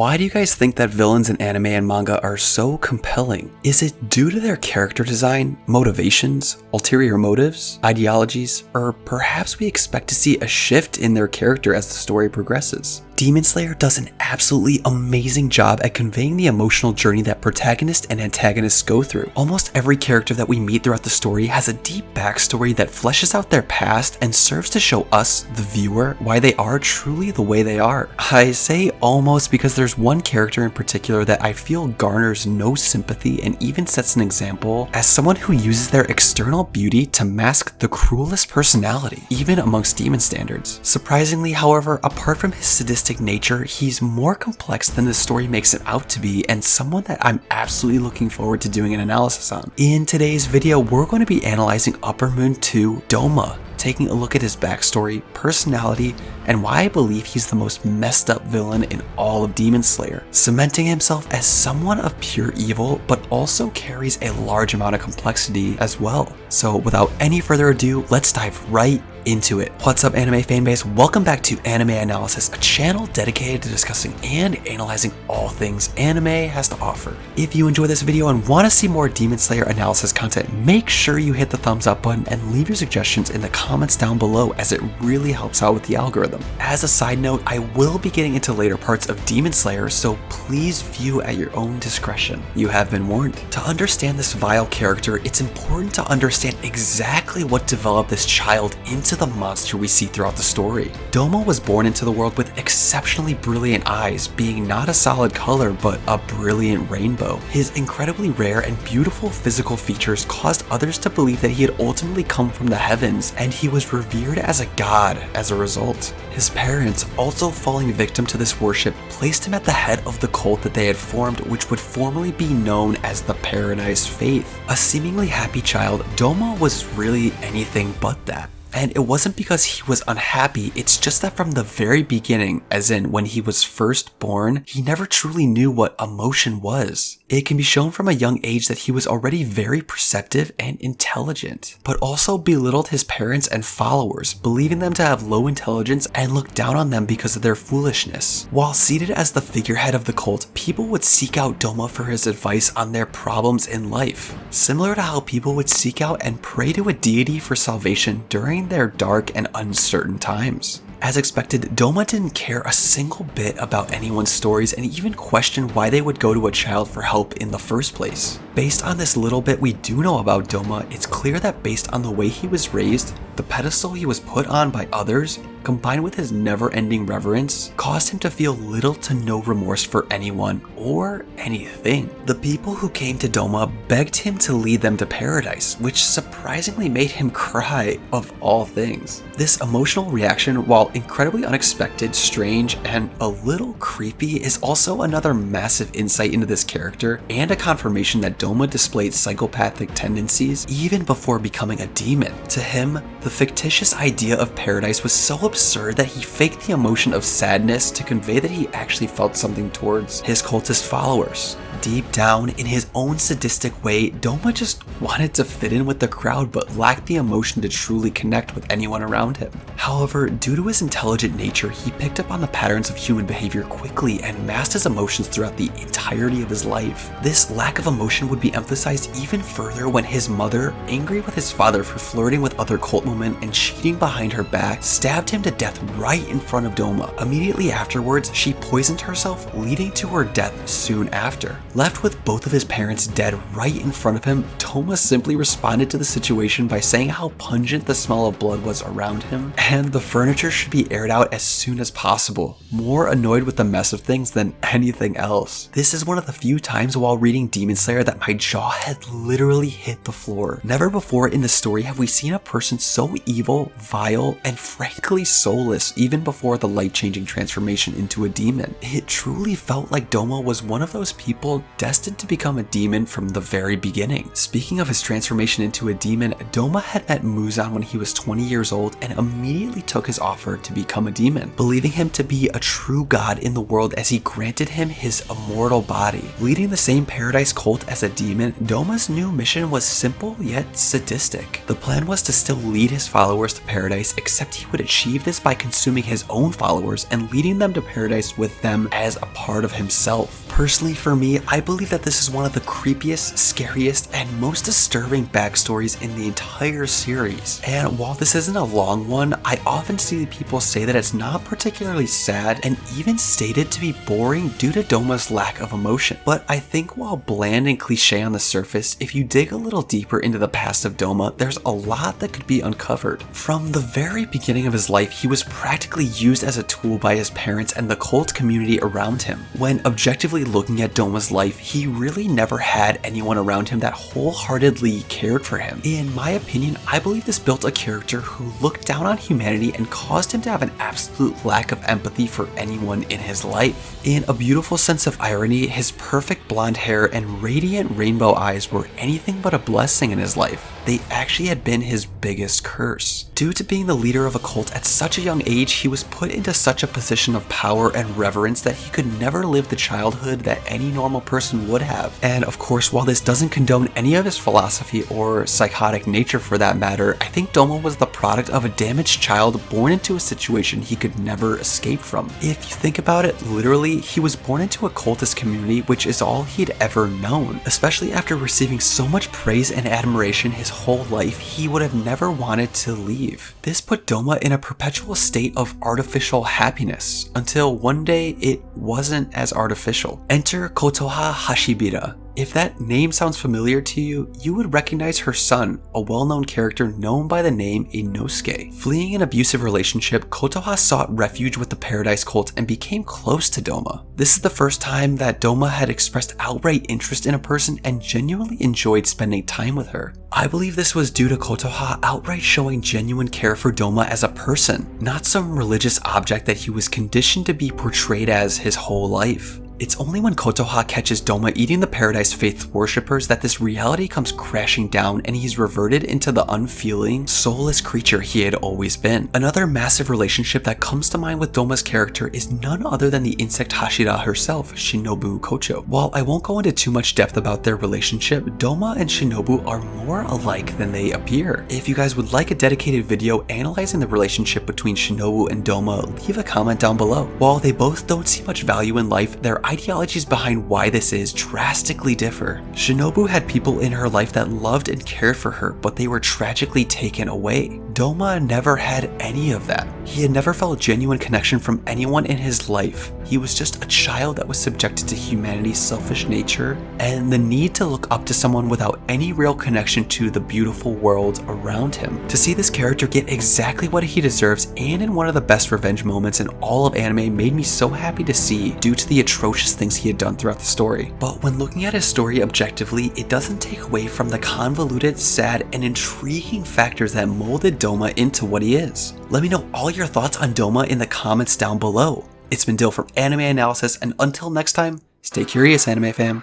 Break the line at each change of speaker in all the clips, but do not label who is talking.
Why do you guys think that villains in anime and manga are so compelling? Is it due to their character design, motivations, ulterior motives, ideologies, or perhaps we expect to see a shift in their character as the story progresses? Demon Slayer does an absolutely amazing job at conveying the emotional journey that protagonists and antagonists go through. Almost every character that we meet throughout the story has a deep backstory that fleshes out their past and serves to show us, the viewer, why they are truly the way they are. I say almost because there's one character in particular that I feel garners no sympathy and even sets an example as someone who uses their external beauty to mask the cruelest personality, even amongst demon standards. Surprisingly, however, apart from his sadistic nature, he's more complex than the story makes him out to be, and someone that I'm absolutely looking forward to doing an analysis on. In today's video, we're going to be analyzing Upper Moon 2 Doma, taking a look at his backstory, personality, and why I believe he's the most messed up villain in all of Demon Slayer, cementing himself as someone of pure evil, but also carries a large amount of complexity as well. So without any further ado, let's dive right into it. What's up, anime fanbase? Welcome back to Anime Analysis, a channel dedicated to discussing and analyzing all things anime has to offer. If you enjoy this video and want to see more Demon Slayer analysis content, make sure you hit the thumbs up button and leave your suggestions in the comments down below, as it really helps out with the algorithm. As a side note, I will be getting into later parts of Demon Slayer, so please view at your own discretion. You have been warned. To understand this vile character, it's important to understand exactly what developed this child into the monster we see throughout the story. Doma was born into the world with exceptionally brilliant eyes, being not a solid color but a brilliant rainbow. His incredibly rare and beautiful physical features caused others to believe that he had ultimately come from the heavens, and he was revered as a god as a result. His parents, also falling victim to this worship, placed him at the head of the cult that they had formed, which would formerly be known as the Paradise Faith. A seemingly happy child, Doma was really anything but that. And it wasn't because he was unhappy, it's just that from the very beginning, as in when he was first born, he never truly knew what emotion was. It can be shown from a young age that he was already very perceptive and intelligent, but also belittled his parents and followers, believing them to have low intelligence and looked down on them because of their foolishness. While seated as the figurehead of the cult, people would seek out Doma for his advice on their problems in life, similar to how people would seek out and pray to a deity for salvation during their dark and uncertain times. As expected, Doma didn't care a single bit about anyone's stories and even questioned why they would go to a child for help in the first place. Based on this little bit we do know about Doma, it's clear that based on the way he was raised, the pedestal he was put on by others, combined with his never-ending reverence, caused him to feel little to no remorse for anyone or anything. The people who came to Doma begged him to lead them to paradise, which surprisingly made him cry of all things. This emotional reaction, while incredibly unexpected, strange, and a little creepy, is also another massive insight into this character and a confirmation that Doma displayed psychopathic tendencies even before becoming a demon. To him, the fictitious idea of paradise was so absurd that he faked the emotion of sadness to convey that he actually felt something towards his cultist followers. Deep down, in his own sadistic way, Doma just wanted to fit in with the crowd but lacked the emotion to truly connect with anyone around him. However, due to his intelligent nature, he picked up on the patterns of human behavior quickly and masked his emotions throughout the entirety of his life. This lack of emotion would be emphasized even further when his mother, angry with his father for flirting with other cult women and cheating behind her back, stabbed him to death right in front of Doma. Immediately afterwards, she poisoned herself, leading to her death soon after. Left with both of his parents dead right in front of him, Doma simply responded to the situation by saying how pungent the smell of blood was around him, and the furniture should be aired out as soon as possible, more annoyed with the mess of things than anything else. This is one of the few times while reading Demon Slayer that my jaw had literally hit the floor. Never before in the story have we seen a person so evil, vile, and frankly soulless even before the life-changing transformation into a demon. It truly felt like Doma was one of those people child destined to become a demon from the very beginning. Speaking of his transformation into a demon, Doma had met Muzan when he was 20 years old and immediately took his offer to become a demon, believing him to be a true god in the world as he granted him his immortal body. Leading the same paradise cult as a demon, Doma's new mission was simple yet sadistic. The plan was to still lead his followers to paradise, except he would achieve this by consuming his own followers and leading them to paradise with them as a part of himself. Personally, for me, I believe that this is one of the creepiest, scariest, and most disturbing backstories in the entire series. And while this isn't a long one, I often see people say that it's not particularly sad and even stated to be boring due to Doma's lack of emotion. But I think while bland and cliche on the surface, if you dig a little deeper into the past of Doma, there's a lot that could be uncovered. From the very beginning of his life, he was practically used as a tool by his parents and the cult community around him. When objectively looking at Doma's life, he really never had anyone around him that wholeheartedly cared for him. In my opinion, I believe this built a character who looked down on humanity and caused him to have an absolute lack of empathy for anyone in his life. In a beautiful sense of irony, his perfect blonde hair and radiant rainbow eyes were anything but a blessing in his life. They actually had been his biggest curse. Due to being the leader of a cult at such a young age, he was put into such a position of power and reverence that he could never live the childhood that any normal person would have. And of course, while this doesn't condone any of his philosophy or psychotic nature for that matter, I think Doma was the product of a damaged child born into a situation he could never escape from. If you think about it, literally, he was born into a cultist community, which is all he'd ever known. Especially after receiving so much praise and admiration his whole life, he would have never wanted to leave. This put Doma in a perpetual state of artificial happiness, until one day it wasn't as artificial. Enter Kotoha Hashibira. If that name sounds familiar to you, you would recognize her son, a well-known character known by the name Inosuke. Fleeing an abusive relationship, Kotoha sought refuge with the Paradise Cult and became close to Doma. This is the first time that Doma had expressed outright interest in a person and genuinely enjoyed spending time with her. I believe this was due to Kotoha outright showing genuine care for Doma as a person, not some religious object that he was conditioned to be portrayed as his whole life. It's only when Kotoha catches Doma eating the Paradise Faith worshippers that this reality comes crashing down and he's reverted into the unfeeling, soulless creature he had always been. Another massive relationship that comes to mind with Doma's character is none other than the insect Hashira herself, Shinobu Kocho. While I won't go into too much depth about their relationship, Doma and Shinobu are more alike than they appear. If you guys would like a dedicated video analyzing the relationship between Shinobu and Doma, leave a comment down below. While they both don't see much value in life, their ideologies behind why this is drastically differ. Shinobu had people in her life that loved and cared for her, but they were tragically taken away. Doma never had any of that. He had never felt genuine connection from anyone in his life. He was just a child that was subjected to humanity's selfish nature and the need to look up to someone without any real connection to the beautiful world around him. To see this character get exactly what he deserves and in one of the best revenge moments in all of anime made me so happy to see due to the atrocious things he had done throughout the story. But when looking at his story objectively, it doesn't take away from the convoluted, sad, and intriguing factors that molded Doma into what he is. Let me know all your thoughts on Doma in the comments down below. It's been Dill from Anime Analysis, and until next time, stay curious, anime fam.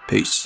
Peace.